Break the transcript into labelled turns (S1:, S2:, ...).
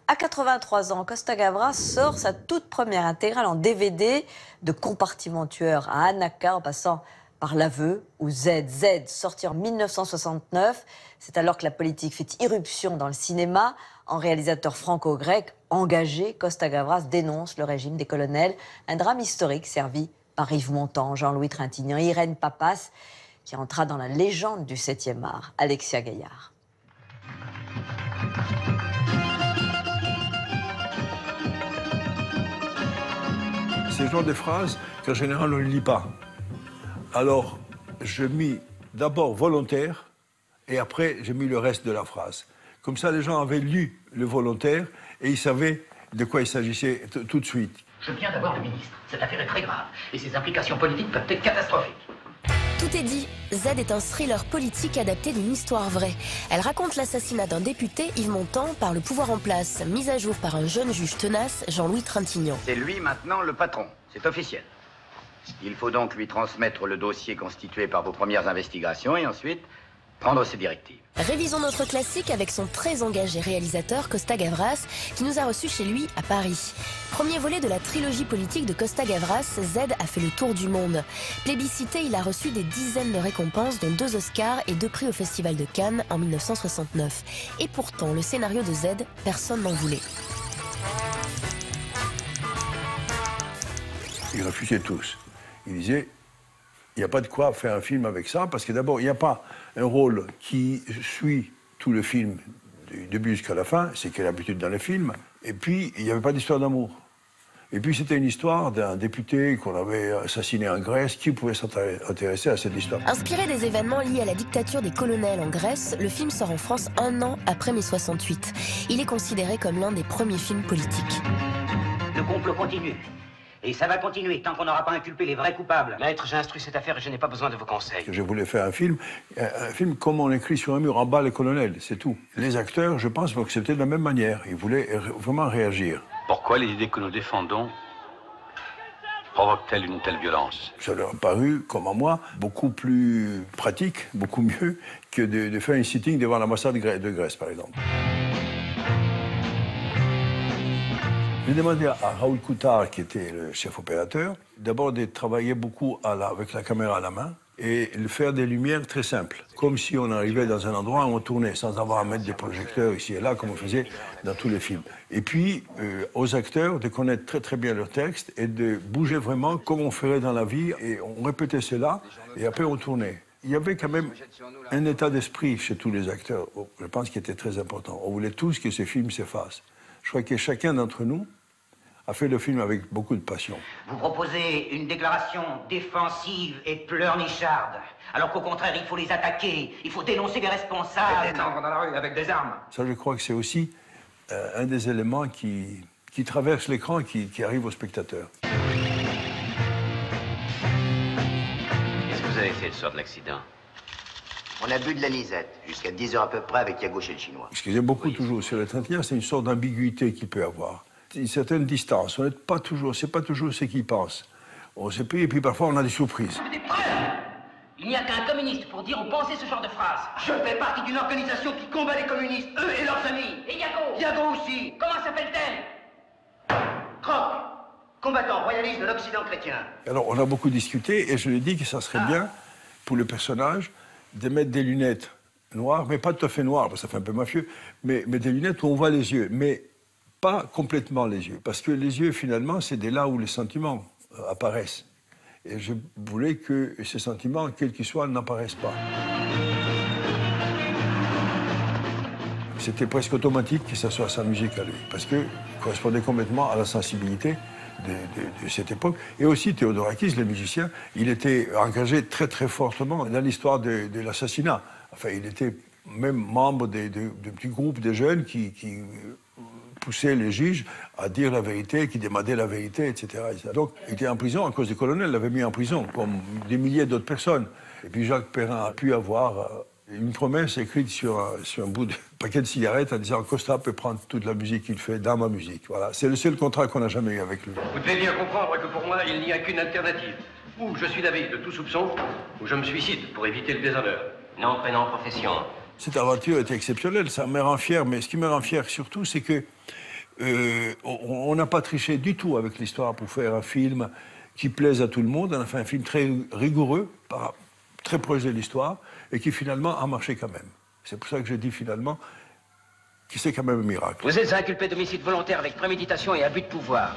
S1: À 83 ans, Costa Gavras sort sa toute première intégrale en DVD, de Compartiment tueur à Anaka, en passant par L'aveu ou Z. Z, sorti en 1969. C'est alors que la politique fait irruption dans le cinéma. En réalisateur franco-grec engagé, Costa Gavras dénonce le régime des colonels. Un drame historique servi par Yves Montand, Jean-Louis Trintignant, Irène Papas, qui entra dans la légende du 7e art. Alexia Gaillard.
S2: C'est le genre de phrases qu'en général on ne lit pas. Alors, je mis d'abord volontaire et après j'ai mis le reste de la phrase. Comme ça, les gens avaient lu le volontaire et ils savaient de quoi il s'agissait tout de suite.
S3: Je viens d'avoir le ministre. Cette affaire est très grave et ses implications politiques peuvent être catastrophiques.
S4: Tout est dit. Z est un thriller politique adapté d'une histoire vraie. Elle raconte l'assassinat d'un député, Yves Montand, par le pouvoir en place, mis à jour par un jeune juge tenace, Jean-Louis Trintignant.
S3: C'est lui maintenant le patron. C'est officiel. Il faut donc lui transmettre le dossier constitué par vos premières investigations et ensuite prendre ses directives.
S4: Révisons notre classique avec son très engagé réalisateur Costa Gavras, qui nous a reçus chez lui à Paris. Premier volet de la trilogie politique de Costa Gavras, Z a fait le tour du monde. Plébiscité, il a reçu des dizaines de récompenses, dont 2 Oscars et 2 prix au Festival de Cannes en 1969. Et pourtant, le scénario de Z, personne n'en voulait.
S2: Ils refusaient tous. Ils disaient, il n'y a pas de quoi faire un film avec ça, parce que d'abord, il n'y a pas un rôle qui suit tout le film du début jusqu'à la fin, c'est qu'il y a l'habitude dans les films, et puis il n'y avait pas d'histoire d'amour. Et puis c'était une histoire d'un député qu'on avait assassiné en Grèce, qui pouvait s'intéresser à cette histoire.
S4: Inspiré des événements liés à la dictature des colonels en Grèce, le film sort en France 1 an après mai 68. Il est considéré comme l'un des premiers films politiques.
S3: Le complot continue. Et ça va continuer tant qu'on n'aura pas inculpé les vrais coupables. Maître, j'ai instruit cette affaire et je n'ai pas besoin de vos conseils.
S2: Je voulais faire un film comme on écrit sur un mur, en bas les colonels, c'est tout. Les acteurs, je pense, vont accepter de la même manière. Ils voulaient vraiment réagir.
S5: Pourquoi les idées que nous défendons provoquent-elles une telle violence?
S2: Ça leur a paru, comme à moi, beaucoup plus pratique, beaucoup mieux que de faire un sitting devant l'ambassade de Grèce, par exemple. J'ai demandé à Raoul Coutard, qui était le chef opérateur, d'abord de travailler beaucoup avec la caméra à la main et de faire des lumières très simples, comme si on arrivait dans un endroit où on tournait, sans avoir à mettre des projecteurs ici et là, comme on faisait dans tous les films. Et puis, aux acteurs de connaître très très bien leur texte et de bouger vraiment comme on ferait dans la vie. Et on répétait cela, et après on tournait. Il y avait quand même un état d'esprit chez tous les acteurs, je pense, qui était très important. On voulait tous que ces films s'effacent. Je crois que chacun d'entre nous a fait le film avec beaucoup de passion.
S3: Vous proposez une déclaration défensive et pleurnicharde, alors qu'au contraire, il faut les attaquer, il faut dénoncer les responsables. Et descendre dans la rue avec des armes.
S2: Ça, je crois que c'est aussi un des éléments qui traverse l'écran, qui arrive au spectateur.
S5: Qu'est-ce que vous avez fait le soir de l'accident?
S3: On a bu de l'anisette, jusqu'à 10 heures à peu près avec Yago chez le Chinois.
S2: Ce que j'aime beaucoup toujours sur le Trintignant, c'est une sorte d'ambiguïté qu'il peut avoir. Une certaine distance, on n'est pas toujours, c'est pas toujours ce qu'ils pensent. On se prie et puis parfois on a des surprises.
S3: Des preuves. Il n'y a qu'un communiste pour dire ou penser ce genre de phrase. Je fais partie d'une organisation qui combat les communistes, eux et leurs amis. Et Yago? Yago aussi. Comment s'appelle-t-elle? Croc, combattant royaliste de l'Occident chrétien.
S2: Alors on a beaucoup discuté et je lui ai dit que ça serait bien pour le personnage de mettre des lunettes noires, mais pas tout à fait noires, parce que ça fait un peu mafieux, mais des lunettes où on voit les yeux, mais pas complètement les yeux, parce que les yeux, finalement, c'est là où les sentiments apparaissent. Et je voulais que ces sentiments, quels qu'ils soient, n'apparaissent pas. C'était presque automatique que ça soit sa musique à lui, parce qu'il correspondait complètement à la sensibilité de cette époque. Et aussi, Theodorakis, le musicien, il était engagé très très fortement dans l'histoire de l'assassinat. Enfin, il était même membre de petits groupes de jeunes qui poussaient les juges à dire la vérité, qui demandaient la vérité, etc. Donc, il était en prison à cause des colonels, l'avaient mis en prison, comme des milliers d'autres personnes. Et puis Jacques Perrin a pu avoir une promesse écrite sur un bout de paquet de cigarettes en disant « Costa peut prendre toute la musique qu'il fait dans ma musique ». Voilà, c'est le seul contrat qu'on n'a jamais eu avec lui.
S6: Vous devez bien comprendre que pour moi, il n'y a qu'une alternative. Ou je suis d'avis de tout soupçon, ou je me suicide pour éviter le déshonneur.
S3: Nom, prénom, profession.
S2: Cette aventure était exceptionnelle, ça me rend fier, mais ce qui me rend fier surtout, c'est que on n'a pas triché du tout avec l'histoire pour faire un film qui plaise à tout le monde. On a fait un film très rigoureux, très proche de l'histoire, et qui finalement a marché quand même. C'est pour ça que je dis finalement que c'est quand même un miracle.
S3: Vous êtes inculpé d'homicide volontaire avec préméditation et abus de pouvoir.